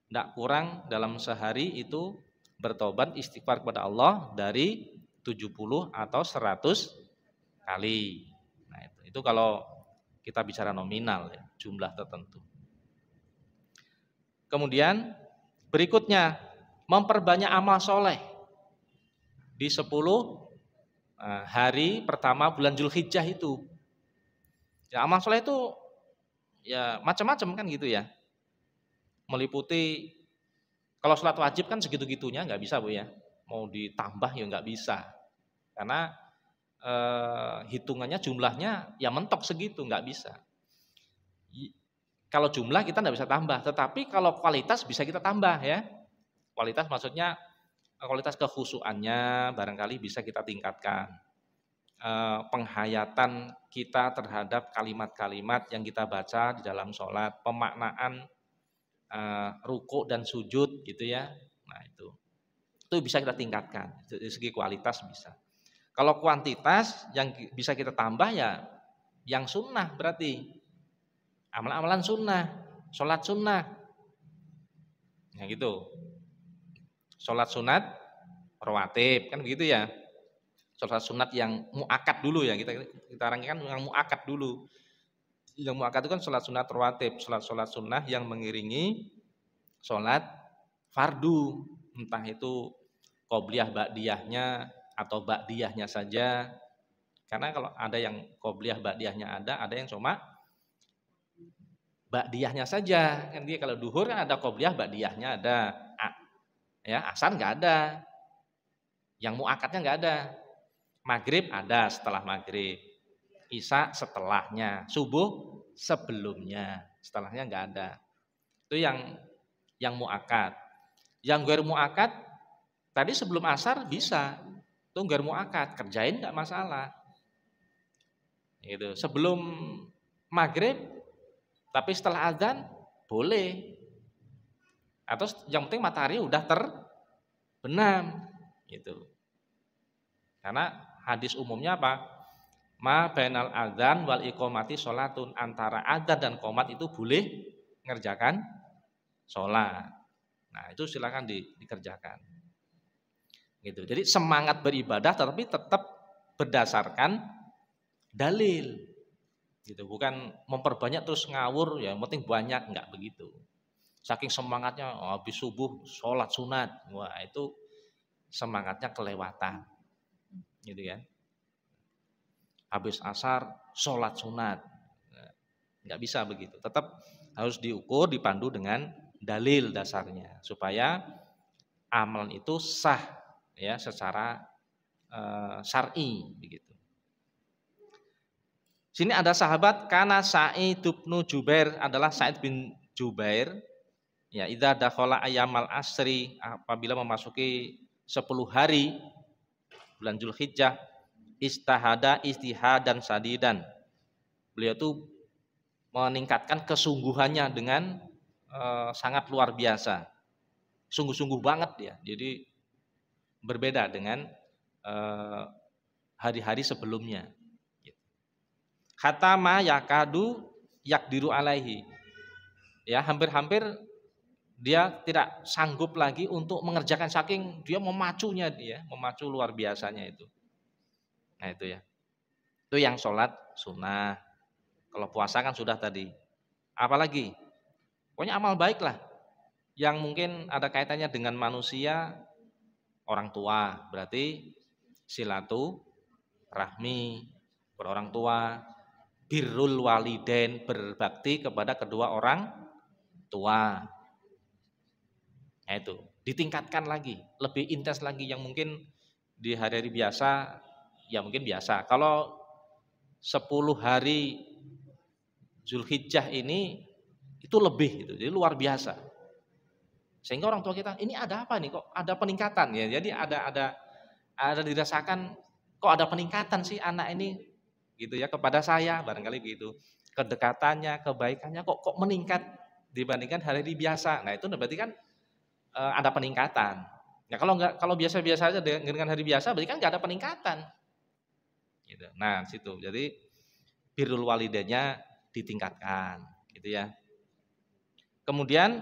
tidak kurang dalam sehari itu bertobat istighfar kepada Allah dari 70 atau 100 kali. Nah, itu kalau kita bicara nominal ya, jumlah tertentu. Kemudian berikutnya memperbanyak amal soleh di 10 hari pertama bulan Zulhijjah itu. Ya, amal soleh itu ya macam-macam kan gitu ya. Meliputi kalau sholat wajib kan segitu-gitunya nggak bisa Bu ya. Mau ditambah ya nggak bisa. Karena hitungannya jumlahnya ya mentok segitu, nggak bisa. Kalau jumlah kita nggak bisa tambah, tetapi kalau kualitas bisa kita tambah ya. Kualitas maksudnya kualitas kekhusyuannya barangkali bisa kita tingkatkan. Penghayatan kita terhadap kalimat-kalimat yang kita baca di dalam sholat, pemaknaan ruku dan sujud gitu ya. Nah itu bisa kita tingkatkan dari segi kualitas bisa. Kalau kuantitas yang bisa kita tambah ya yang sunnah, berarti amalan-amalan sunnah, sholat sunnah. Nah gitu. Sholat sunat rawatib kan begitu ya. Sholat sunat yang muakkad dulu ya, kita rangkai kan yang muakkad dulu. Yang muakkad itu kan sholat sunat rawatib, sholat sunnah yang mengiringi sholat fardu, entah itu qobliyah ba'diyahnya atau ba'diyahnya saja. Karena kalau ada yang qobliyah ba'diyahnya ada yang cuma ba'diyahnya saja. Kan dia kalau duhur kan ada qobliyah ba'diyahnya ada. Ya, asar nggak ada. Yang muakkadnya nggak ada. Maghrib ada setelah maghrib. Isya setelahnya, subuh sebelumnya, setelahnya nggak ada. Itu yang muakkad. Yang ghair muakkad tadi sebelum asar bisa, itu ghair muakkad, kerjain nggak masalah. Gitu. Sebelum maghrib, tapi setelah azan boleh. Atau yang penting matahari udah terbenam, gitu. Karena hadis umumnya apa? Ma bainal adzan wal iqamati sholatun, antara adzan dan qomat itu boleh ngerjakan sholat. Nah, itu silakan dikerjakan. Gitu. Jadi semangat beribadah tapi tetap berdasarkan dalil. Gitu, bukan memperbanyak terus ngawur ya, yang penting banyak, enggak begitu. Saking semangatnya habis subuh sholat sunat. Wah, itu semangatnya kelewatan. Gitu kan. Habis asar sholat sunat, nggak bisa begitu. Tetap harus diukur, dipandu dengan dalil dasarnya supaya amalan itu sah ya secara syar'i begitu. Sini ada sahabat karena Sa'id bin Jubair, adalah Sa'id bin Jubair. Ya, idza dakhala ayamal asri, apabila memasuki 10 hari bulan Zulhijjah, istihada istihadan sadidan. Beliau itu meningkatkan kesungguhannya dengan sangat luar biasa. Sungguh-sungguh banget dia. Jadi berbeda dengan hari-hari sebelumnya. Khatama yakadu yakdiru alaihi. Ya, hampir-hampir dia tidak sanggup lagi untuk mengerjakan, saking dia memacunya, memacu luar biasanya itu. Nah itu ya, itu yang sholat sunnah. Kalau puasa kan sudah tadi. Apalagi, pokoknya amal baik lah, yang mungkin ada kaitannya dengan manusia, orang tua, berarti silaturahmi berorang tua, birrul walidain, berbakti kepada kedua orang tua. Nah itu ditingkatkan lagi, lebih intens lagi, yang mungkin di hari-hari biasa ya mungkin biasa. Kalau 10 hari Zulhijjah ini itu lebih, gitu. Jadi luar biasa. Sehingga orang tua kita, ini ada apa nih, kok ada peningkatan ya. Jadi ada dirasakan, kok ada peningkatan sih anak ini gitu ya kepada saya, barangkali begitu. Kedekatannya, kebaikannya kok meningkat dibandingkan hari biasa. Nah, itu berarti kan ada peningkatan. Ya kalau biasa-biasa aja dengan hari biasa, berarti kan nggak ada peningkatan. Gitu. Nah, situ. Jadi birrul walidaynya ditingkatkan, gitu ya. Kemudian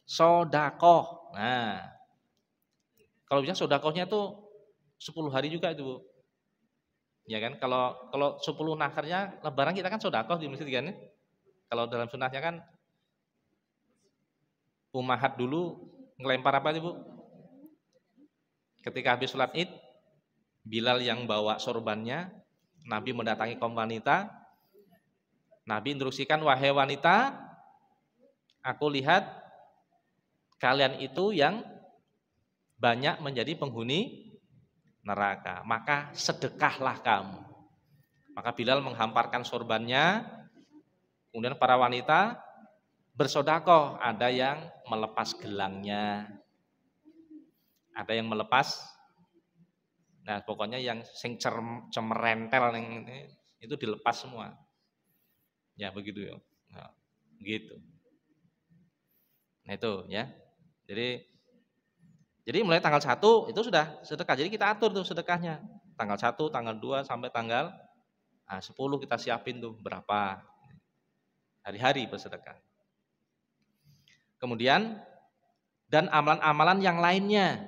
sodakoh. Nah, kalau bisa sodakohnya tuh 10 hari juga itu, Bu. Ya kan? Kalau 10 nakarnya lebaran kita kan sodakoh di masjid kan. Kalau dalam sunnahnya kan umahat dulu ngelempar apa sih, Bu? Ketika habis sholat Id, Bilal yang bawa sorbannya, Nabi mendatangi kaum wanita. Nabi instruksikan, wahai wanita, aku lihat kalian itu yang banyak menjadi penghuni neraka, maka sedekahlah kamu. Maka Bilal menghamparkan sorbannya, kemudian para wanita bersodakoh, ada yang melepas gelangnya, ada yang melepas, nah pokoknya yang sing cemerentel itu dilepas semua. Ya begitu ya. Nah, gitu. Nah itu ya. Jadi mulai tanggal 1 itu sudah sedekah. Jadi kita atur tuh sedekahnya. Tanggal 1, tanggal 2 sampai tanggal 10 kita siapin tuh berapa. Hari-hari bersedekah. Kemudian dan amalan-amalan yang lainnya.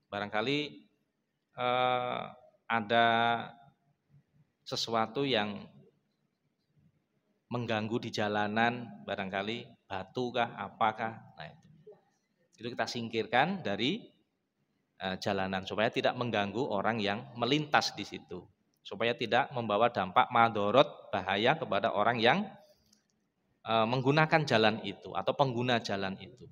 Barangkali ada sesuatu yang mengganggu di jalanan, barangkali batu kah, apakah. Nah, itu kita singkirkan dari jalanan supaya tidak mengganggu orang yang melintas di situ, supaya tidak membawa dampak madorot, bahaya kepada orang yang menggunakan jalan itu atau pengguna jalan itu,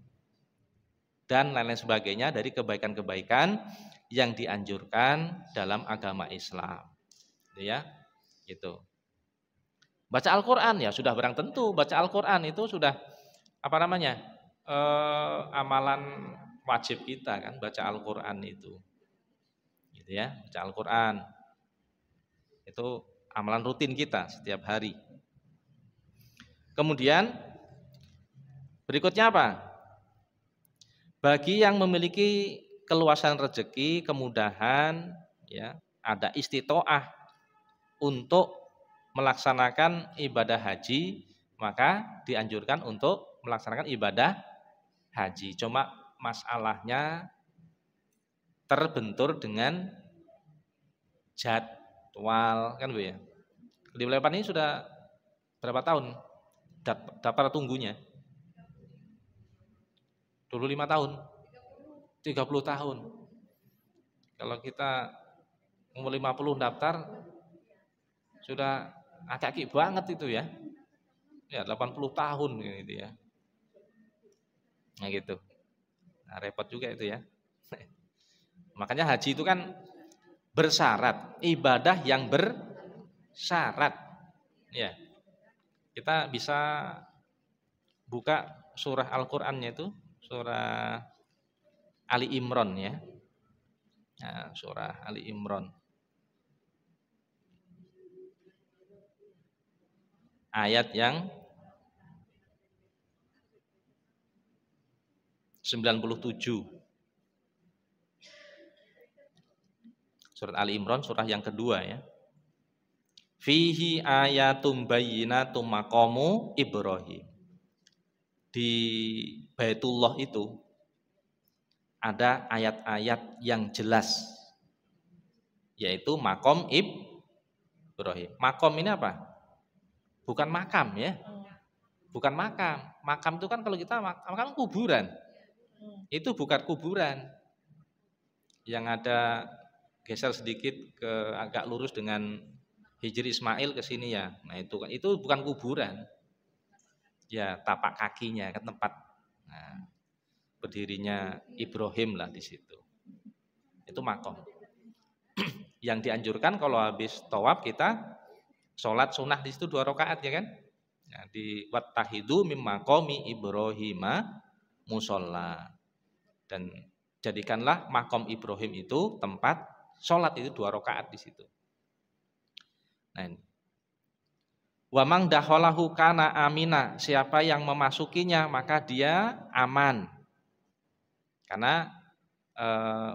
dan lain-lain sebagainya dari kebaikan-kebaikan yang dianjurkan dalam agama Islam, ya, gitu. Baca Al-Quran ya sudah barang tentu, baca Al-Quran itu sudah apa namanya amalan wajib kita kan, baca Al-Quran itu, gitu ya, baca Al-Quran itu amalan rutin kita setiap hari. Kemudian berikutnya apa? Bagi yang memiliki keluasan rezeki, kemudahan, ya, ada istitoah untuk melaksanakan ibadah haji, maka dianjurkan untuk melaksanakan ibadah haji. Cuma masalahnya terbentur dengan jadwal, kan Bu ya. Di wilayah ini sudah berapa tahun daftar tunggunya? Dulu 5 tahun, 30 tahun. Kalau kita umur 50 daftar, sudah akik banget itu ya. Ya 80 tahun gitu ya. Nah gitu. Nah, repot juga itu ya. Makanya haji itu kan bersyarat, ibadah yang bersyarat. Ya. Kita bisa buka surah Al-Qur'annya itu, surah Ali Imran ya. Nah, surah Ali Imran. Ayat yang 97. Surat Ali Imran, surah yang kedua ya. Fihi ayatum bayyinatum maqamu Ibrahim. Di Baitullah itu ada ayat-ayat yang jelas, yaitu makom Ibrahim. Makom ini apa? Bukan makam ya. Bukan makam. Makam itu kan kalau kita makam kuburan. Itu bukan kuburan. Yang ada geser sedikit ke agak lurus dengan Hijri Ismail ke sini ya. Nah, itu bukan kuburan. Ya, tapak kakinya ke tempat berdirinya Ibrahim lah di situ. Itu makom. Yang dianjurkan kalau habis tawaf kita sholat sunnah di situ 2 rakaat ya kan? Ya, di wattahidu mim maqami Ibrahima musalla. Dan jadikanlah makom Ibrahim itu tempat sholat itu 2 rakaat di situ. Nah, ini. Wa mang dakhalahu kana amina, siapa yang memasukinya maka dia aman. Karena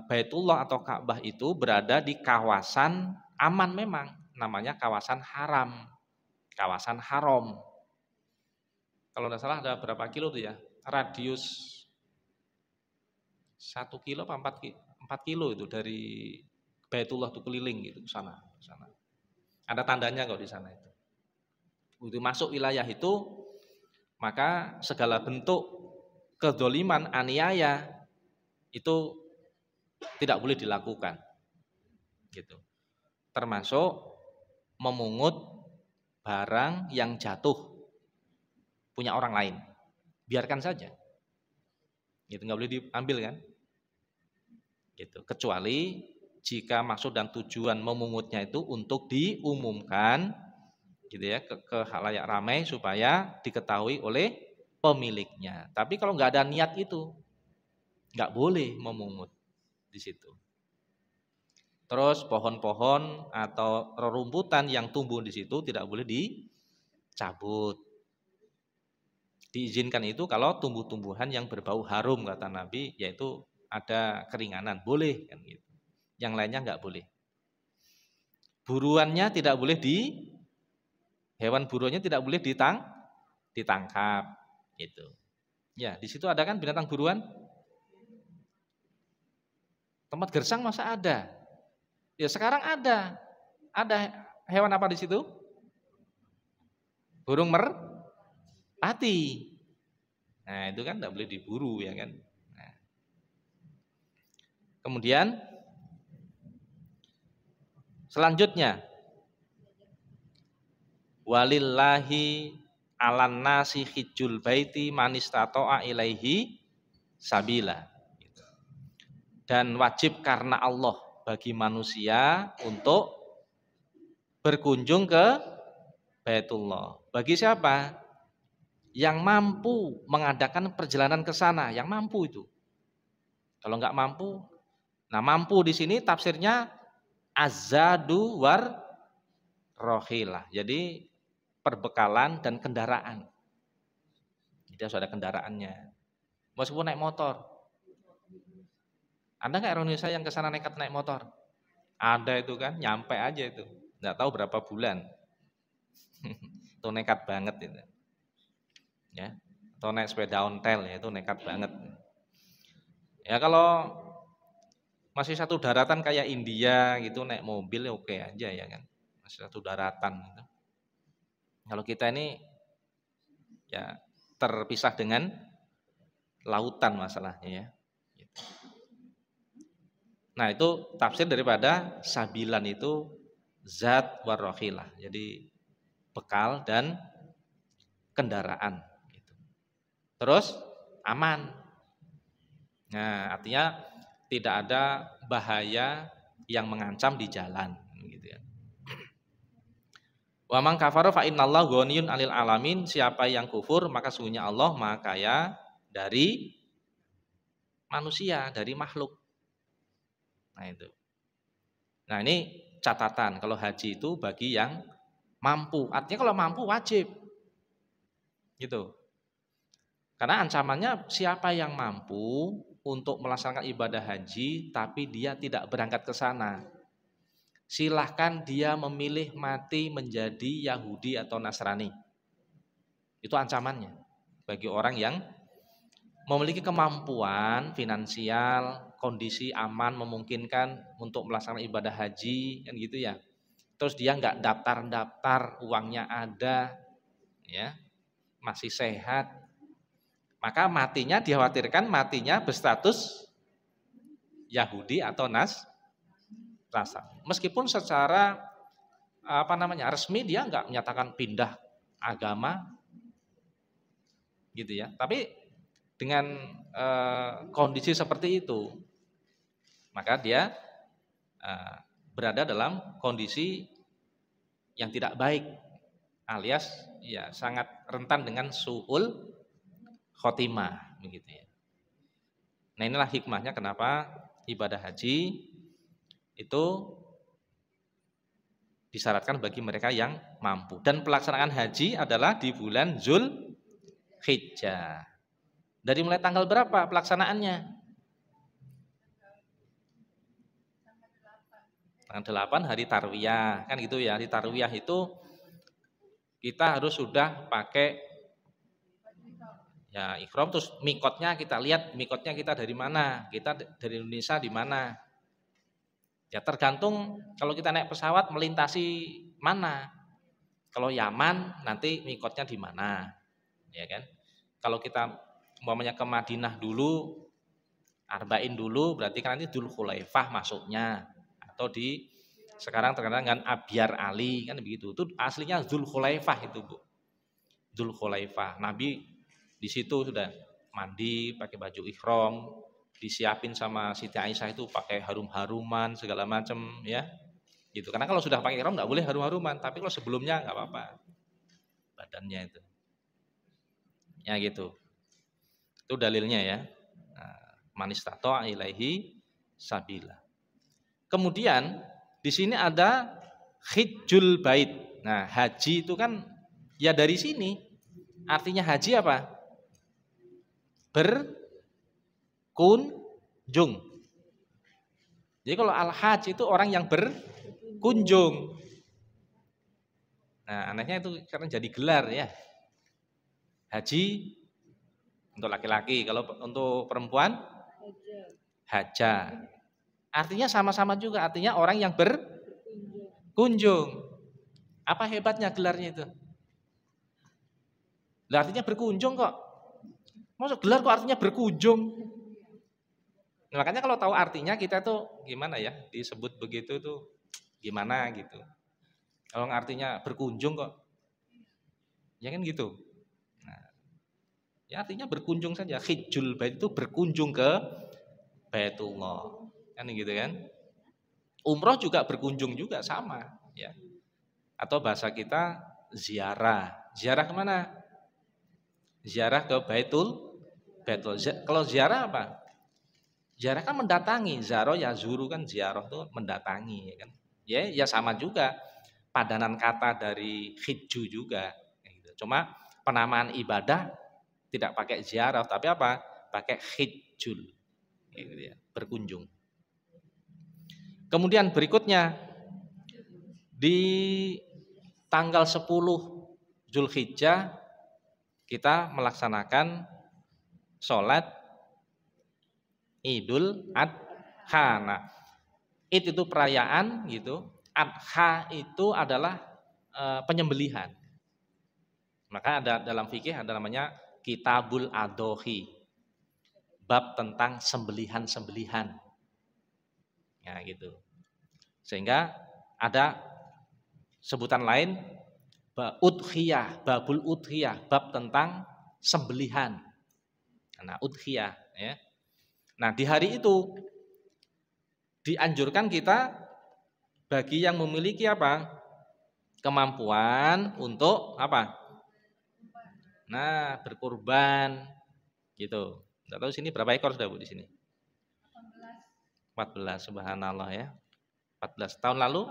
Baitullah atau Ka'bah itu berada di kawasan aman memang, namanya kawasan haram, kawasan haram. Kalau tidak salah ada berapa kilo tuh ya, radius 1 kilo apa 4 kilo itu dari Baitullah itu keliling gitu sana. Ada tandanya kok di sana itu. Begitu masuk wilayah itu, maka segala bentuk kedzaliman, aniaya itu tidak boleh dilakukan. Gitu. Termasuk memungut barang yang jatuh punya orang lain. Biarkan saja. Gitu, nggak boleh diambil kan? Gitu. Kecuali jika maksud dan tujuan memungutnya itu untuk diumumkan gitu ya ke khalayak ramai supaya diketahui oleh pemiliknya. Tapi kalau nggak ada niat itu, nggak boleh memungut di situ. Terus pohon-pohon atau rerumputan yang tumbuh di situ tidak boleh dicabut. Diizinkan itu kalau tumbuh-tumbuhan yang berbau harum kata Nabi, yaitu ada keringanan, boleh kan gitu. Yang lainnya nggak boleh. Buruannya tidak boleh hewan buruannya tidak boleh ditangkap gitu. Ya, di situ ada kan binatang buruan? Tempat gersang masa ada? Ya sekarang ada. Ada hewan apa di situ? burung merpati. Nah, itu kan tidak boleh diburu ya kan. Nah. Kemudian selanjutnya walillahi alan nasi hijjul baiti manistato'a ilaihi sabila. Dan wajib karena Allah bagi manusia untuk berkunjung ke Baitullah. Bagi siapa? Yang mampu mengadakan perjalanan ke sana, yang mampu itu. Kalau nggak mampu, nah mampu di sini tafsirnya azadu war rohilah. Jadi perbekalan dan kendaraan. Jadi harus ada kendaraannya. Meskipun naik motor. Ada nggak orang Indonesia yang ke sana nekat naik motor? Ada itu kan, nyampe aja itu. Nggak tahu berapa bulan. Itu nekat banget itu. Ya. Atau naik sepeda ontel ya, itu nekat banget. Ya kalau masih satu daratan kayak India gitu naik mobil ya oke aja ya kan. Masih satu daratan gitu. Kalau kita ini ya terpisah dengan lautan masalahnya ya. Nah itu tafsir daripada sabilan itu zat warrohilah. Jadi bekal dan kendaraan. Gitu. Terus aman. Nah artinya tidak ada bahaya yang mengancam di jalan. Gitu ya. Wa man kafara fa innallaha ghaniyun 'anil alamin. Siapa yang kufur maka sungguhnya Allah Maha Kaya dari manusia, dari makhluk. Nah itu. Nah ini catatan kalau haji itu bagi yang mampu. Artinya kalau mampu wajib. Gitu. Karena ancamannya siapa yang mampu untuk melaksanakan ibadah haji tapi dia tidak berangkat ke sana. Silahkan dia memilih mati menjadi Yahudi atau Nasrani. Itu ancamannya bagi orang yang memiliki kemampuan finansial, kondisi aman memungkinkan untuk melaksanakan ibadah haji kan gitu ya. Terus dia nggak daftar-daftar, uangnya ada, ya masih sehat, maka matinya dikhawatirkan matinya berstatus Yahudi atau Nasrani. Meskipun secara resmi dia nggak menyatakan pindah agama, gitu ya. Tapi dengan kondisi seperti itu, maka dia berada dalam kondisi yang tidak baik, alias ya sangat rentan dengan su'ul khotimah, begitu ya. Nah inilah hikmahnya kenapa ibadah haji itu disyaratkan bagi mereka yang mampu. Dan pelaksanaan haji adalah di bulan Zulhijjah. Dari mulai tanggal berapa pelaksanaannya? Tanggal 8 hari Tarwiyah, kan gitu ya. Hari Tarwiyah itu kita harus sudah pakai ya ihram, terus mikotnya kita lihat mikotnya kita dari mana? Kita dari Indonesia di mana? Ya tergantung kalau kita naik pesawat melintasi mana. Kalau Yaman nanti mikotnya di mana, ya kan? Kalau kita umpamanya ke Madinah dulu, Arba'in dulu, berarti kan nanti Dzulkhulaifah masuknya, atau di sekarang terkenal dengan Abyar Ali kan begitu. Itu aslinya Dzulkhulaifah itu Bu. Dzulkhulaifah. Nabi di situ sudah mandi pakai baju ihram, disiapin sama Siti Aisyah itu pakai harum-haruman segala macam ya gitu. Karena kalau sudah pakai ihram nggak boleh harum-haruman, tapi kalau sebelumnya nggak apa-apa badannya itu ya gitu. Itu dalilnya ya. Manistato'a ilaihi sabila. Kemudian di sini ada hijjul bait. Nah haji itu kan ya dari sini artinya haji apa? Berkunjung. Jadi kalau al-hajj itu orang yang berkunjung. Nah, anehnya itu karena jadi gelar ya. Haji untuk laki-laki, kalau untuk perempuan haja. Artinya sama-sama juga, artinya orang yang berkunjung. Apa hebatnya gelarnya itu? Lah artinya berkunjung kok. Maksud gelar kok artinya berkunjung. Nah, makanya kalau tahu artinya kita tuh gimana ya, disebut begitu tuh gimana gitu. Kalau artinya berkunjung kok, ya kan gitu. Nah, ya artinya berkunjung saja. Hijjul bait itu berkunjung ke Baitullah. Kan gitu kan? Umroh juga berkunjung juga sama, ya. Atau bahasa kita ziarah. Ziarah kemana? Ziarah ke Baitul. Kalau ziarah apa? Ziarah kan mendatangi, zaro ya zuru kan ziarah tuh mendatangi, ya kan? Ya sama juga padanan kata dari hijju juga. Gitu. Cuma penamaan ibadah tidak pakai ziarah, tapi apa? Pakai hijjul, gitu ya, berkunjung. Kemudian berikutnya di tanggal 10 Zulhijjah kita melaksanakan sholat Idul Adha. Nah, Id itu perayaan gitu. Adha itu adalah penyembelihan. Maka ada dalam fikih ada namanya Kitabul Adhohi. Bab tentang sembelihan-sembelihan. Ya gitu. Sehingga ada sebutan lain udhiyah, babul udhiyah, bab tentang sembelihan. Nah, udhiyah ya. Nah, di hari itu dianjurkan kita bagi yang memiliki apa? Kemampuan untuk apa? Nah, berkurban gitu. Enggak tahu sini berapa ekor sudah Bu di sini? 14. 14, subhanallah ya. 14 tahun lalu?